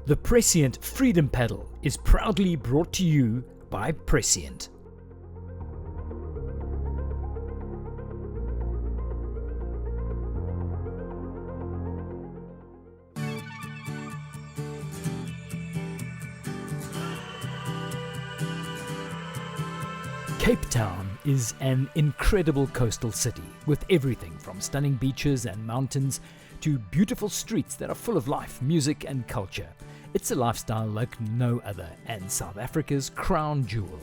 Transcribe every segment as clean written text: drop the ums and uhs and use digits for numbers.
The Prescient Freedom Paddle is proudly brought to you by Prescient. Cape Town is an incredible coastal city with everything from stunning beaches and mountains to beautiful streets that are full of life, music and culture. It's a lifestyle like no other and South Africa's crown jewel.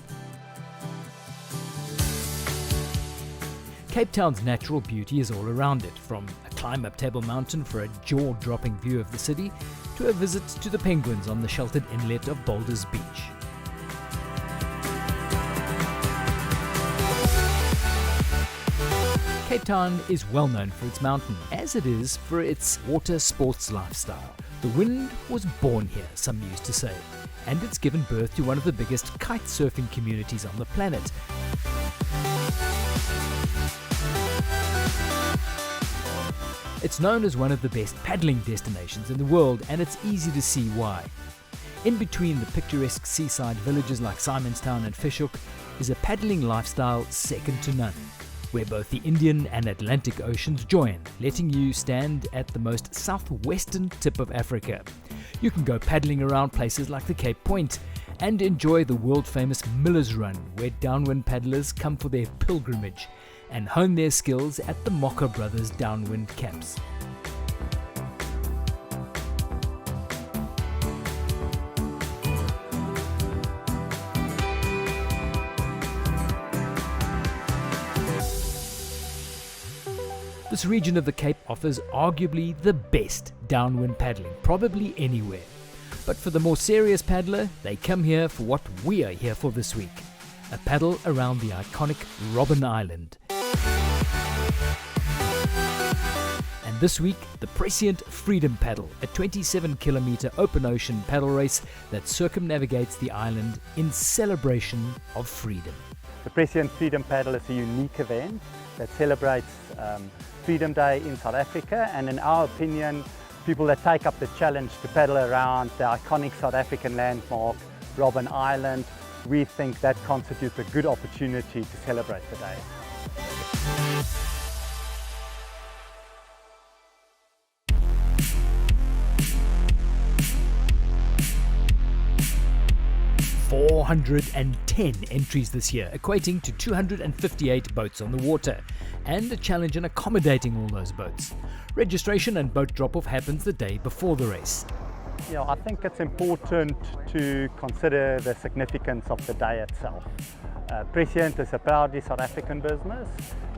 Cape Town's natural beauty is all around it, from a climb up Table Mountain for a jaw-dropping view of the city to a visit to the penguins on the sheltered inlet of Boulders Beach. Cape Town is well known for its mountain, as it is for its water sports lifestyle. The wind was born here, some used to say, and it's given birth to one of the biggest kite surfing communities on the planet. It's known as one of the best paddling destinations in the world, and it's easy to see why. In between the picturesque seaside villages like Simonstown and Fishhook is a paddling lifestyle second to none, where both the Indian and Atlantic Oceans join, letting you stand at the most southwestern tip of Africa. You can go paddling around places like the Cape Point and enjoy the world-famous Miller's Run, where downwind paddlers come for their pilgrimage and hone their skills at the Mocker Brothers downwind camps. This region of the Cape offers arguably the best downwind paddling, probably anywhere. But for the more serious paddler, they come here for what we are here for this week: a paddle around the iconic Robben Island. And this week, the Prescient Freedom Paddle, a 27-kilometer open ocean paddle race that circumnavigates the island in celebration of freedom. The Prescient Freedom Paddle is a unique event that celebrates Freedom Day in South Africa, and in our opinion, people that take up the challenge to paddle around the iconic South African landmark, Robben Island, we think that constitutes a good opportunity to celebrate the day. $410 entries this year, equating to 258 boats on the water, and a challenge in accommodating all those boats. Registration and boat drop-off happens the day before the race. Yeah, I think it's important to consider the significance of the day itself. Prescient is a proudly South African business,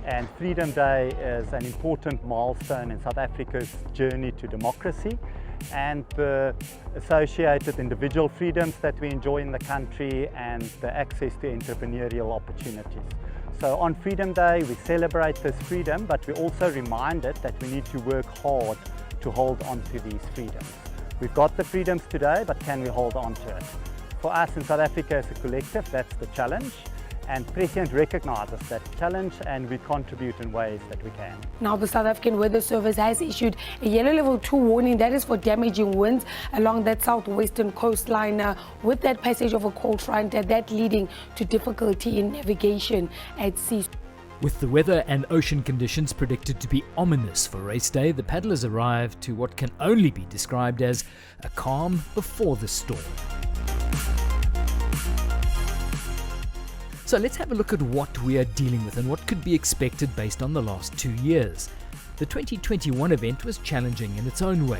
and Freedom Day is an important milestone in South Africa's journey to democracy and the associated individual freedoms that we enjoy in the country and the access to entrepreneurial opportunities. So on Freedom Day, we celebrate this freedom, but we're also reminded that we need to work hard to hold on to these freedoms. We've got the freedoms today, but can we hold on to it? For us in South Africa as a collective, that's the challenge. And Prescient recognises that challenge, and we contribute in ways that we can. Now, the South African Weather Service has issued a yellow level 2 warning that is for damaging winds along that southwestern coastline with that passage of a cold front that leading to difficulty in navigation at sea. With the weather and ocean conditions predicted to be ominous for race day, the paddlers arrive to what can only be described as a calm before the storm. So let's have a look at what we are dealing with and what could be expected based on the last 2 years. The 2021 event was challenging in its own way.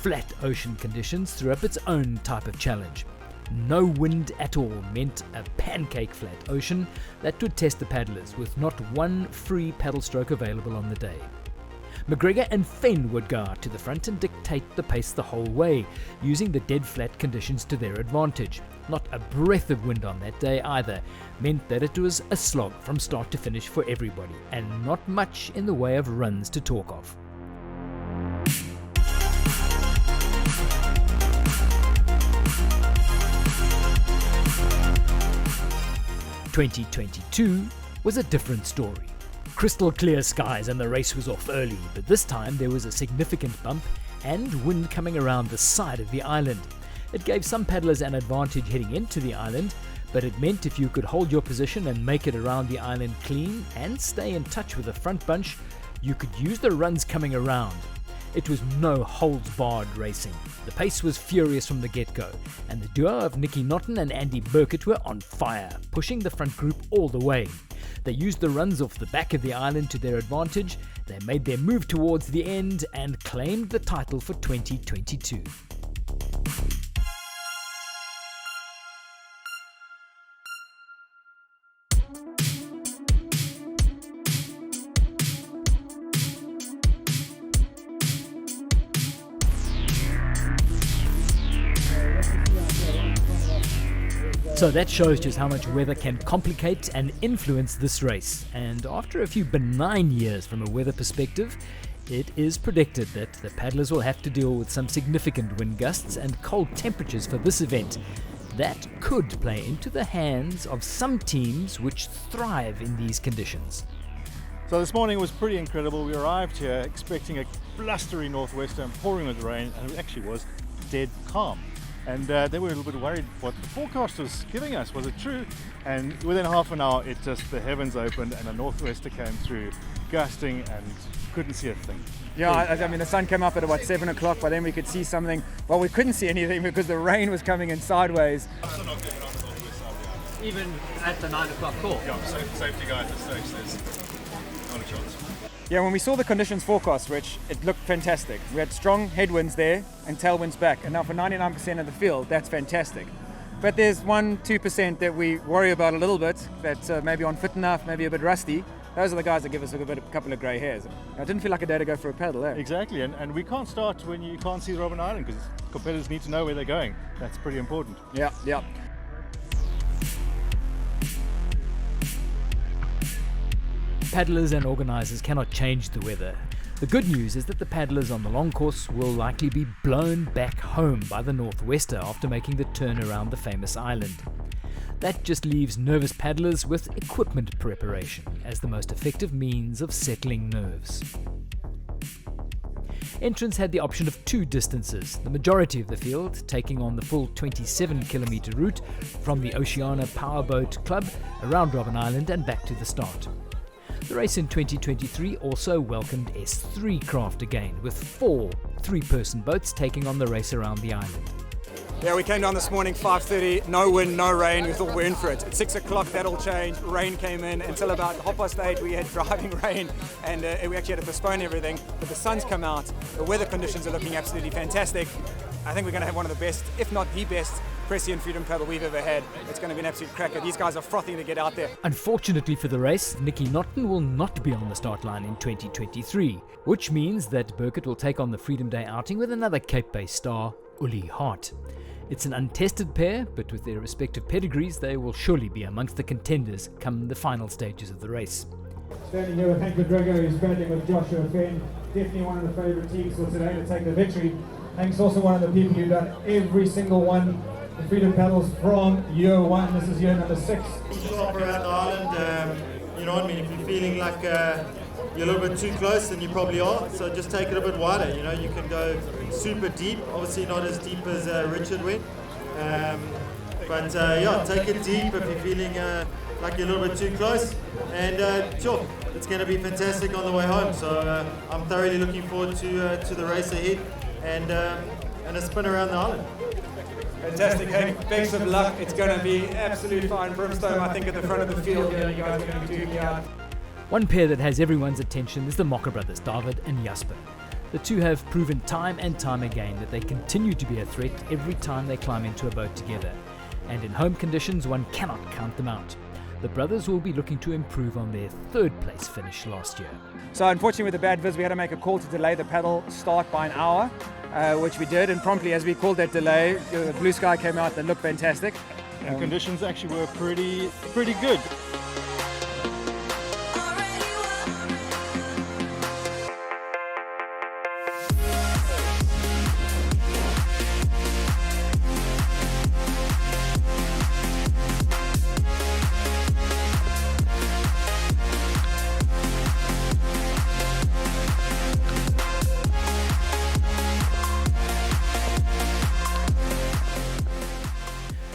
Flat ocean conditions threw up its own type of challenge. No wind at all meant a pancake flat ocean that would test the paddlers, with not one free paddle stroke available on the day. McGregor and Fenn would go out to the front and dictate the pace the whole way, using the dead flat conditions to their advantage. Not a breath of wind on that day either meant that it was a slog from start to finish for everybody, and not much in the way of runs to talk of. "2022 was a different story. crystal clear skies and the race was off early, but this time there was a significant bump and wind coming around the side of the island. It gave some paddlers an advantage heading into the island, but it meant if you could hold your position and make it around the island clean and stay in touch with the front bunch, you could use the runs coming around. It was no holds-barred racing. The pace was furious from the get-go, and the duo of Nicky Naughton and Andy Burkett were on fire, pushing the front group all the way. They used the runs off the back of the island to their advantage, they made their move towards the end and claimed the title for 2022. So that shows just how much weather can complicate and influence this race. And after a few benign years from a weather perspective, it is predicted that the paddlers will have to deal with some significant wind gusts and cold temperatures for this event. That could play into the hands of some teams which thrive in these conditions. So this morning was pretty incredible. We arrived here expecting a blustery northwester and pouring with rain, and it actually was dead calm. And they were a little bit worried what the forecast was giving us. Was it true? And within half an hour, the heavens opened and a northwester came through, gusting, and couldn't see a thing. Yeah, I mean, the sun came up at about 7 o'clock, but then we could see something. Well, we couldn't see anything because the rain was coming in sideways. Even at the 9 o'clock call? Yeah, safety guy at this stage says not a chance. Yeah, when we saw the conditions forecast, Rich, it looked fantastic. We had strong headwinds there and tailwinds back. And now for 99% of the field, that's fantastic. But there's 1-2% that we worry about a little bit, that maybe aren't fit enough, maybe a bit rusty. Those are the guys that give us a couple of grey hairs. I didn't feel like a day to go for a paddle there. Exactly, and we can't start when you can't see Robben Island because competitors need to know where they're going. That's pretty important. Yeah. Paddlers and organisers cannot change the weather. The good news is that the paddlers on the long course will likely be blown back home by the northwester after making the turn around the famous island. That just leaves nervous paddlers with equipment preparation as the most effective means of settling nerves. Entrants had the option of two distances, the majority of the field taking on the full 27-kilometre route from the Oceana Powerboat Club around Robben Island and back to the start. The race in 2023 also welcomed S3 craft again, with 4 three-person boats taking on the race around the island. Yeah, we came down this morning, 5:30, no wind, no rain, we thought we're in for it. At 6 o'clock that all changed, rain came in, until about 8:30 we had driving rain, and we actually had to postpone everything, but the sun's come out, the weather conditions are looking absolutely fantastic. I think we're going to have one of the best, if not the best, Prescient Freedom Paddle we've ever had. It's going to be an absolute cracker. These guys are frothing to get out there. Unfortunately for the race, Nicky Naughton will not be on the start line in 2023, which means that Burkett will take on the Freedom Day outing with another Cape-based star, Uli Hart. It's an untested pair, but with their respective pedigrees, they will surely be amongst the contenders come the final stages of the race. Standing here with Hank McGregor, who's battling with Joshua Fenn. Definitely one of the favourite teams for today to take the victory. Hank's also one of the people who've done every single one, the Freedom Paddles from year 1. This is year number 6. Shop around the island, you know what I mean, if you're feeling like you're a little bit too close, then you probably are, so just take it a bit wider, you know, you can go super deep, obviously not as deep as Richard went, but yeah, take it deep if you're feeling like you're a little bit too close, and sure, it's going to be fantastic on the way home, so I'm thoroughly looking forward to the race ahead, and a spin around the island. Fantastic, Hank. Best of luck. It's going to be absolute fine brimstone, I think, at the front of the field here. You guys are going to be doing out. One pair that has everyone's attention is the Mocker brothers, David and Jasper. The two have proven time and time again that they continue to be a threat every time they climb into a boat together. And in home conditions, one cannot count them out. The brothers will be looking to improve on their third place finish last year. So unfortunately with the bad viz, we had to make a call to delay the paddle start by an hour, which we did, and promptly as we called that delay, the blue sky came out that looked fantastic. And conditions actually were pretty good.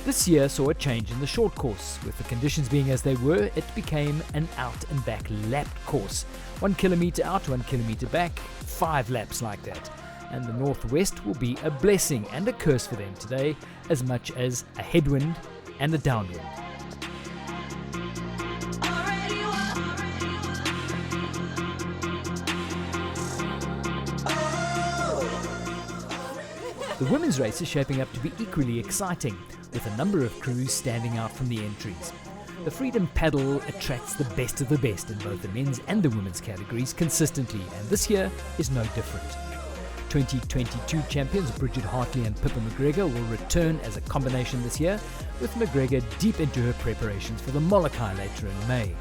This year saw a change in the short course. With the conditions being as they were, it became an out and back lapped course. 1 kilometre out, 1 kilometre back, 5 laps like that. And the northwest will be a blessing and a curse for them today, as much as a headwind and a downwind. The women's race is shaping up to be equally exciting, with a number of crews standing out from the entries. The Freedom Paddle attracts the best of the best in both the men's and the women's categories consistently, and this year is no different. 2022 champions Bridget Hartley and Pippa McGregor will return as a combination this year, with McGregor deep into her preparations for the Molokai later in May.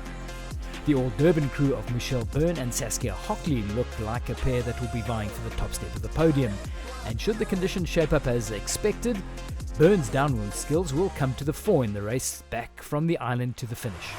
The All-Durban crew of Michelle Byrne and Saskia Hockley look like a pair that will be vying for the top step of the podium. And should the conditions shape up as expected, Byrne's downwind skills will come to the fore in the race back from the island to the finish.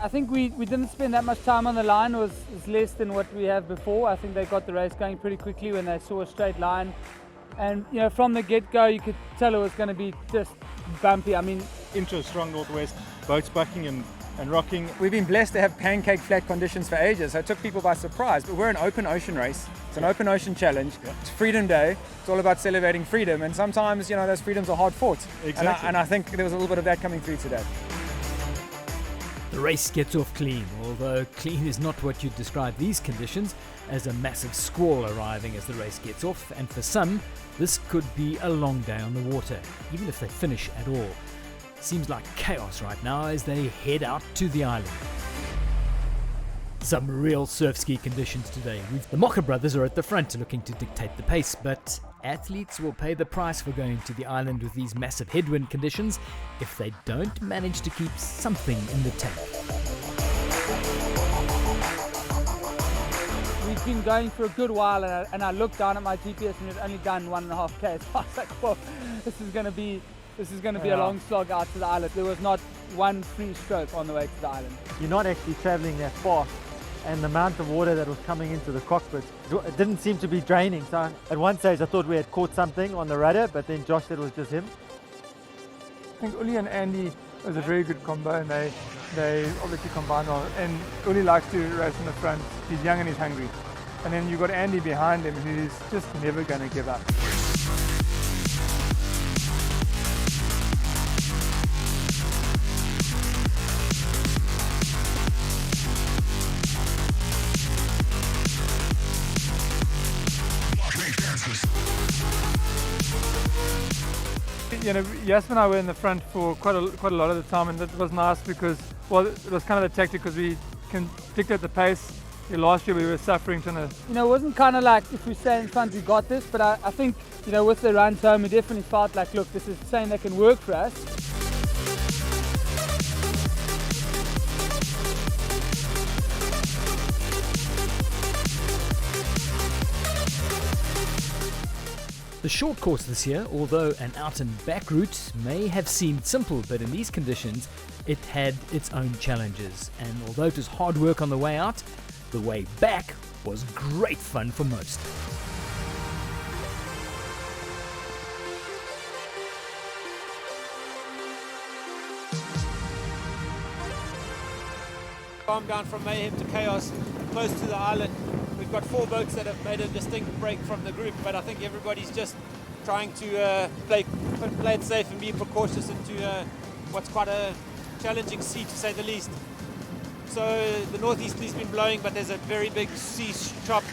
I think we didn't spend that much time on the line. It was less than what we have before. I think they got the race going pretty quickly when they saw a straight line. And you know, from the get-go, you could tell it was going to be just bumpy. I mean, Into a strong northwest, boats bucking and rocking. We've been blessed to have pancake flat conditions for ages, so it took people by surprise. But we're an open ocean race. It's an open ocean challenge. It's Freedom Day. It's all about celebrating freedom, and sometimes, you know, those freedoms are hard fought. Exactly. And I think there was a little bit of that coming through today. The race gets off clean, although clean is not what you'd describe these conditions, as a massive squall arriving as the race gets off, and for some, this could be a long day on the water, even if they finish at all. Seems like chaos right now as they head out to the island. Some real surf ski conditions today. The Mocha brothers are at the front looking to dictate the pace, but athletes will pay the price for going to the island with these massive headwind conditions if they don't manage to keep something in the tank. we've been going for a good while, and I looked down at my GPS and we'd only done 1.5k. So I was like, well, this is going to be a long slog out to the island. There was not one free stroke on the way to the island. You're not actually traveling that fast, and the amount of water that was coming into the cockpit, it didn't seem to be draining. So at one stage I thought we had caught something on the rudder, but then Josh said it was just him. I think Uli and Andy was a very good combo, and they obviously combined well. And Uli likes to race in the front. He's young and he's hungry. And then you've got Andy behind him who's just never going to give up. You know, Jasper and I were in the front for quite a lot of the time, and that was nice because, well, it was kind of the tactic because we can dictate the pace. Last year we were suffering trying to... You know, it wasn't kind of like if we stay in front we got this, but I think, you know, with the runs home we definitely felt like, look, this is something that can work for us. The short course this year, although an out and back route, may have seemed simple, but in these conditions it had its own challenges, and although it was hard work on the way out, the way back was great fun for most. Calm down from mayhem to chaos, close to the island. We've got 4 boats that have made a distinct break from the group, but I think everybody's just trying to play it safe and be precautious into what's quite a challenging sea, to say the least. So the northeasterly's been blowing, but there's a very big sea chop.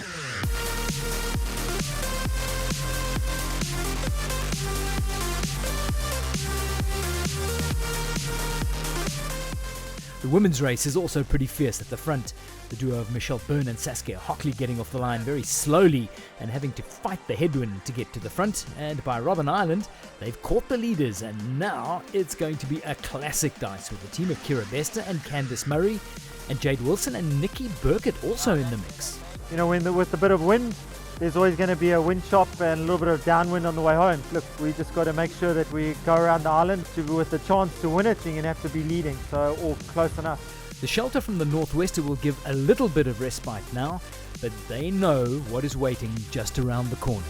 The women's race is also pretty fierce at the front. The duo of Michelle Byrne and Saskia Hockley getting off the line very slowly and having to fight the headwind to get to the front. And by Robben Island, they've caught the leaders, and now it's going to be a classic dice with the team of Kira Bester and Candice Murray, and Jade Wilson and Nikki Burkett also in the mix. You know, with a bit of wind, there's always going to be a wind chop and a little bit of downwind on the way home. Look, we just got to make sure that we go around the island with the chance to win it. You're going to have to be leading, so all close enough. The shelter from the northwester will give a little bit of respite now, but they know what is waiting just around the corner.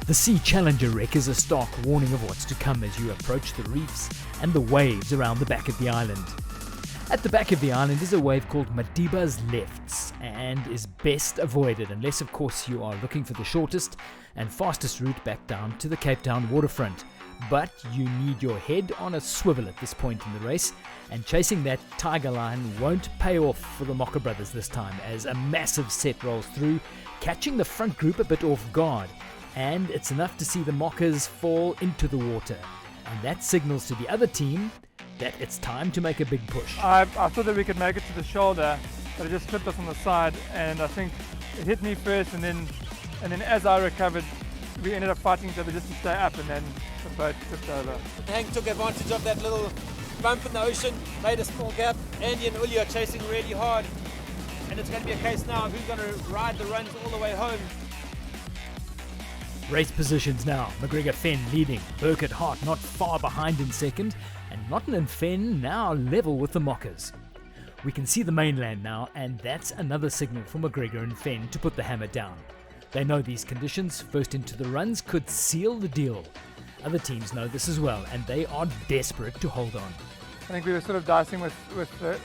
The Sea Challenger wreck is a stark warning of what's to come as you approach the reefs and the waves around the back of the island. At the back of the island is a wave called Madiba's Lefts and is best avoided unless of course you are looking for the shortest and fastest route back down to the Cape Town waterfront. But you need your head on a swivel at this point in the race, and chasing that tiger line won't pay off for the Mocker brothers this time as a massive set rolls through, catching the front group a bit off guard. And it's enough to see the Mockers fall into the water. And that signals to the other team that it's time to make a big push. I thought that we could make it to the shoulder, but it just clipped us on the side, and I think it hit me first, and then as I recovered, we ended up fighting each other just to stay up, and then the boat tipped over. Hank took advantage of that little bump in the ocean, made a small gap. Andy and Uli are chasing really hard, and it's going to be a case now of who's going to ride the runs all the way home. Race positions now. McGregor Fenn leading. Burkett Hart not far behind in second. And Naughton and Fenn now level with the Mockers. We can see the mainland now, and that's another signal for McGregor and Fenn to put the hammer down. They know these conditions, first into the runs, could seal the deal. Other teams know this as well, and they are desperate to hold on. I think we were sort of dicing with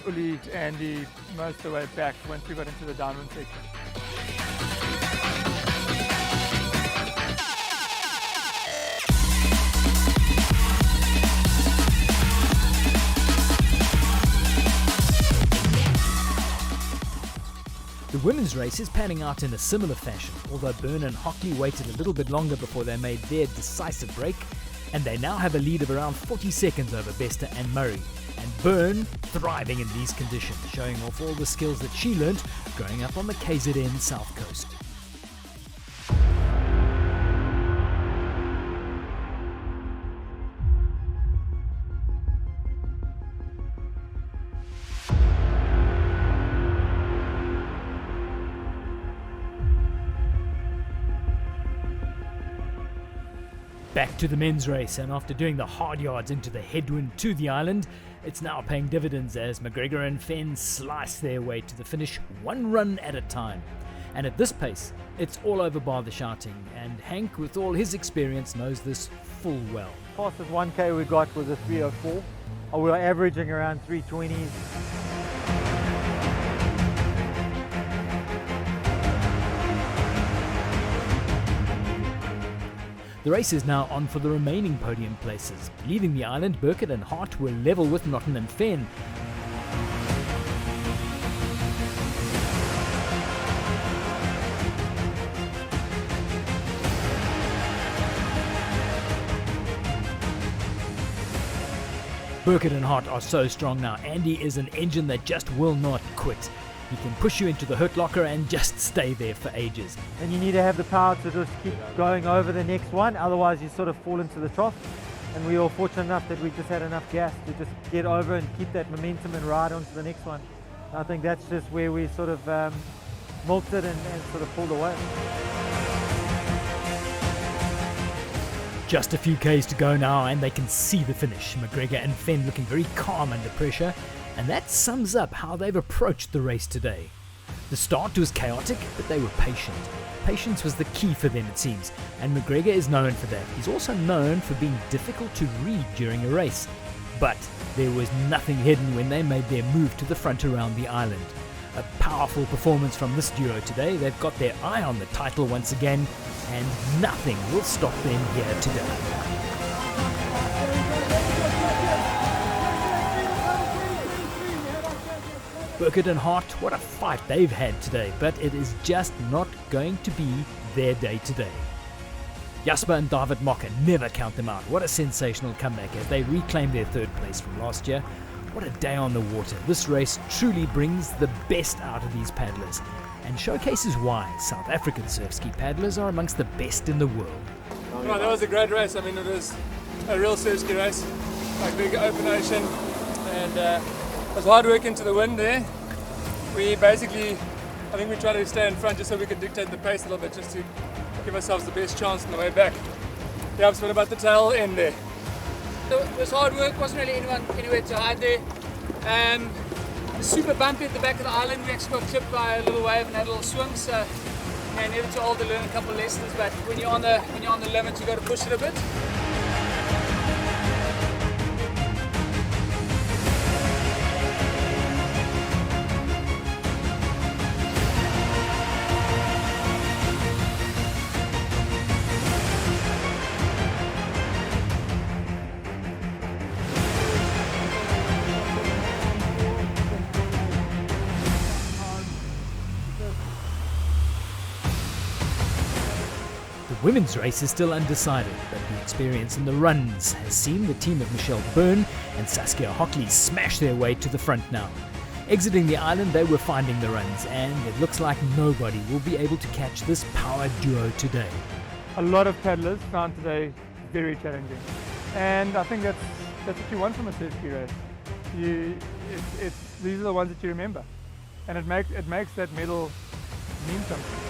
Uli, Andy most of the way back once we got into the downwind section. The women's race is panning out in a similar fashion, although Byrne and Hockley waited a little bit longer before they made their decisive break, and they now have a lead of around 40 seconds over Bester and Murray. And Byrne thriving in these conditions, showing off all the skills that she learnt growing up on the KZN South Coast. Back to the men's race, and after doing the hard yards into the headwind to the island, it's now paying dividends as McGregor and Fenn slice their way to the finish one run at a time. And at this pace, it's all over bar the shouting, and Hank, with all his experience, knows this full well. Fastest 1K we got was a 3:04. We were averaging around 3:20s. The race is now on for the remaining podium places. Leaving the island, Burkett and Hart were level with Naughton and Fenn. Burkett and Hart are so strong now. Andy is an engine that just will not quit. He can push you into the hurt locker and just stay there for ages. And you need to have the power to just keep going over the next one, otherwise you sort of fall into the trough. And we were fortunate enough that we just had enough gas to just get over and keep that momentum and ride on to the next one. I think that's just where we sort of milked it and sort of pulled away. Just a few Ks to go now, and they can see the finish. McGregor and Fenn looking very calm under pressure, and that sums up how they've approached the race today. The start was chaotic, but they were patient. Patience was the key for them, it seems, and McGregor is known for that. He's also known for being difficult to read during a race. But there was nothing hidden when they made their move to the front around the island. A powerful performance from this duo today. They've got their eye on the title once again, and nothing will stop them here today. Burkett and Hart, what a fight they've had today, but it is just not going to be their day today. Jasper and David Mocker, never count them out. What a sensational comeback as they reclaim their third place from last year. What a day on the water. This race truly brings the best out of these paddlers and showcases why South African surf ski paddlers are amongst the best in the world. Right, that was a great race. I mean, it was a real surf ski race, like big open ocean, and it was hard work into the wind there. We basically, I think we tried to stay in front just so we could dictate the pace a little bit, just to give ourselves the best chance on the way back. Yeah, it's what about the tail end there? It was hard work, wasn't really anywhere to hide there. Super bumpy at the back of the island. We actually got clipped by a little wave and had a little swim, so never too old to learn a couple of lessons, but when you're on the limit, you got to push it a bit. The women's race is still undecided, but the experience in the runs has seen the team of Michelle Byrne and Saskia Hockley smash their way to the front now. Exiting the island, they were finding the runs, and it looks like nobody will be able to catch this power duo today. A lot of paddlers found today very challenging, and I think that's what you want from a surf ski race. These are the ones that you remember, and it makes that medal mean something.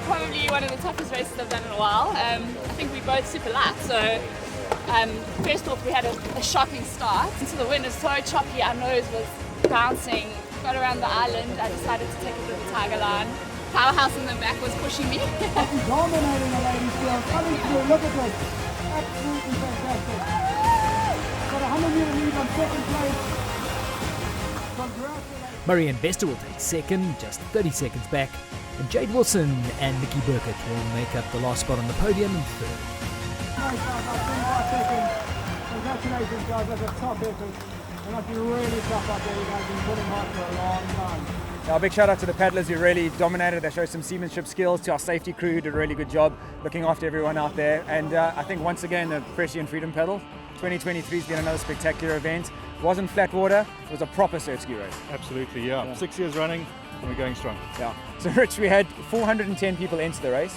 Probably one of the toughest races I've done in a while. I think we both super light, so first off we had a shocking start. Into the wind is so choppy, our nose was bouncing. Got around the island, I decided to take a bit of a tiger line. Powerhouse in the back was pushing me. Dominating the ladies field, coming through, look at this. Absolutely fantastic. Got a 100-meter lead on second place. Congratulations. Marianne Bester will take second, just 30 seconds back, and Jade Wilson and Nikki Burkett will make up the last spot on the podium in third. Nice guys, about 25 seconds. Congratulations guys, that's a tough effort. It must be really tough out there, you guys have been putting hard for a long time. A big shout out to the paddlers who really dominated. They showed some seamanship skills. To our safety crew, who did a really good job looking after everyone out there. And I think once again the Freshie Freedom Paddle 2023 has been another spectacular event. It wasn't flat water, it was a proper surf ski race. Absolutely, yeah. 6 years running and we're going strong. Yeah. So Rich, we had 410 people enter the race,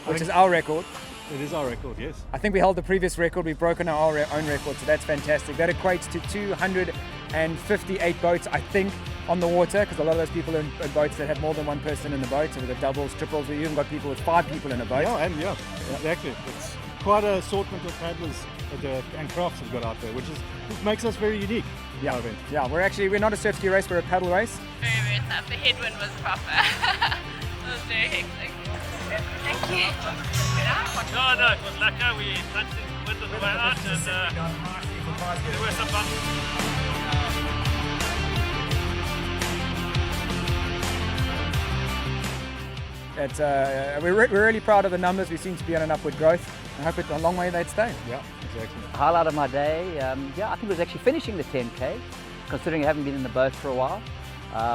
which is our record. It is our record, yes. I think we held the previous record. We've broken our own record, so that's fantastic. That equates to 258 boats, I think, on the water, because a lot of those people are in boats that have more than one person in the boat, so with the doubles, triples, we even got people with 5 people in a boat. Yeah, exactly. It's quite an assortment of paddlers and crafts we've got out there, which makes us very unique. Yeah, we're not a surf ski race, we're a paddle race. Very, very tough. The headwind was proper. It was very hectic. Thank you. No, it was lekker. We punched in wind on the way out, and there were some bumps. We're really proud of the numbers. We seem to be on an upward growth. I hope it's a long way they'd stay. Yeah, exactly. The highlight of my day, I think it was actually finishing the 10K, considering I haven't been in the boat for a while.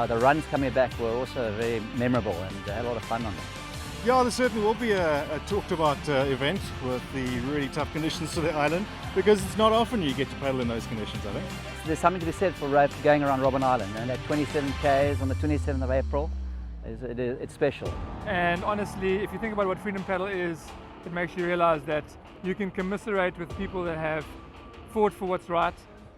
The runs coming back were also very memorable, and I had a lot of fun on them. Yeah, there certainly will be a talked about event with the really tough conditions to the island, because it's not often you get to paddle in those conditions, I think. There's something to be said for going around Robben Island, and that 27 Ks on the 27th of April, it's special. And honestly, if you think about what Freedom Paddle is, it makes you realize that you can commiserate with people that have fought for what's right.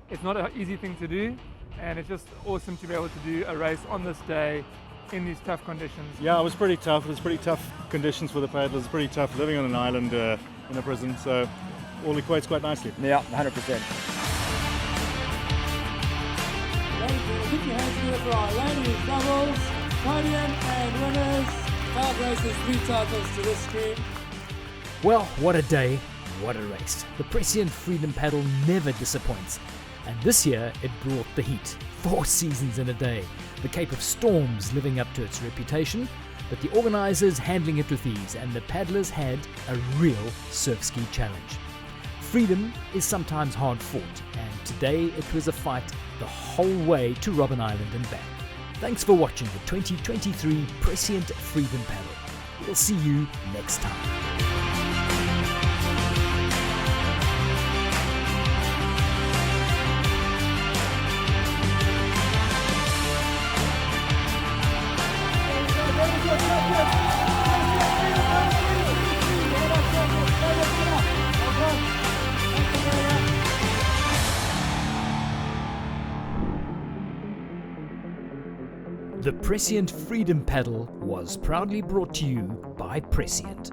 It's not an easy thing to do, and it's just awesome to be able to do a race on this day in these tough conditions. Yeah, it was pretty tough. It was pretty tough conditions for the paddlers. It's pretty tough living on an island in a prison, so all equates quite nicely. Yeah, 100%. Ladies, keep your hands together for our ladies doubles, podium and winners. Five races, 3 titles to this stream. Well, what a day, what a race. The Prescient Freedom Paddle never disappoints. And this year, it brought the heat. 4 seasons in a day. The Cape of Storms living up to its reputation, but the organisers handling it with ease, and the paddlers had a real surf ski challenge. Freedom is sometimes hard fought, and today it was a fight the whole way to Robben Island and back. Thanks for watching the 2023 Prescient Freedom Paddle. We'll see you next time. The Prescient Freedom Paddle was proudly brought to you by Prescient.